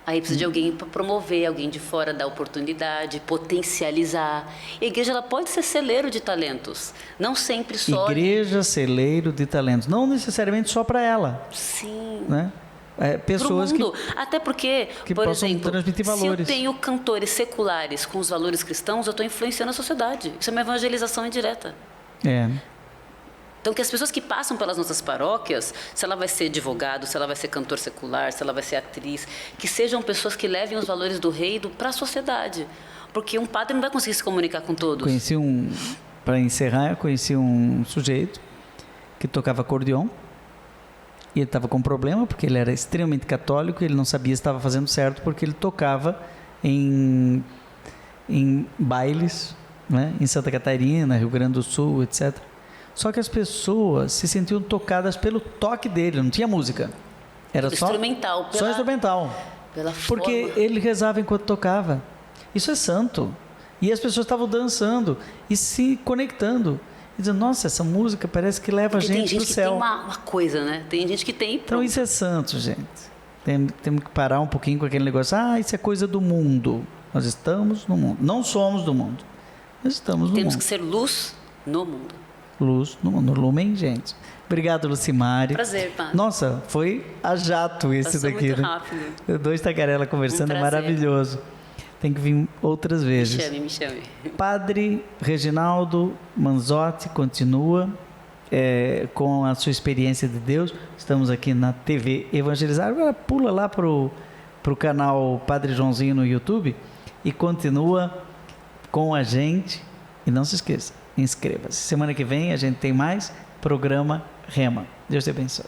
Speaker 2: Aí precisa de alguém para promover, alguém de fora dar oportunidade, potencializar. E a igreja ela pode ser celeiro de talentos, não sempre só...
Speaker 1: Igreja, celeiro de talentos, não necessariamente só para ela.
Speaker 2: Sim.
Speaker 1: Né? Pessoas
Speaker 2: pro mundo. Até porque, por exemplo,
Speaker 1: transmitir valores.
Speaker 2: Se eu tenho cantores seculares com os valores cristãos, eu estou influenciando a sociedade. Isso é uma evangelização indireta. Então, que as pessoas que passam pelas nossas paróquias, se ela vai ser advogado, se ela vai ser cantor secular, se ela vai ser atriz, que sejam pessoas que levem os valores do reino para a sociedade. Porque um padre não vai conseguir se comunicar com todos.
Speaker 1: Para encerrar, eu conheci um sujeito que tocava acordeon e ele estava com um problema porque ele era extremamente católico e ele não sabia se estava fazendo certo porque ele tocava em bailes, né, em Santa Catarina, Rio Grande do Sul, etc. Só que as pessoas se sentiam tocadas pelo toque dele, não tinha música. Era só instrumental. Só instrumental. Porque ele rezava enquanto tocava. Isso é santo. E as pessoas estavam dançando e se conectando. E dizendo, nossa, essa música parece que leva a gente para o céu.
Speaker 2: Tem uma coisa, né? Tem gente que tem...
Speaker 1: Então isso é santo, gente. Temos que parar um pouquinho com aquele negócio. Isso é coisa do mundo. Nós estamos no mundo. Não somos do mundo. Nós estamos no mundo.
Speaker 2: Temos que ser luz no mundo.
Speaker 1: Luz no mundo. Lumen, gente. Obrigado, Lucimari.
Speaker 2: Prazer, pá.
Speaker 1: Nossa, foi a jato esse
Speaker 2: Passou
Speaker 1: daqui.
Speaker 2: muito
Speaker 1: né?
Speaker 2: rápido.
Speaker 1: Dois tagarela conversando, é maravilhoso. Tem que vir outras vezes.
Speaker 2: Me chame.
Speaker 1: Padre Reginaldo Manzotti continua com a sua experiência de Deus. Estamos aqui na TV Evangelizar. Agora pula lá para o canal Padre Joãozinho no YouTube e continua com a gente. E não se esqueça, inscreva-se. Semana que vem a gente tem mais programa Rema. Deus te abençoe.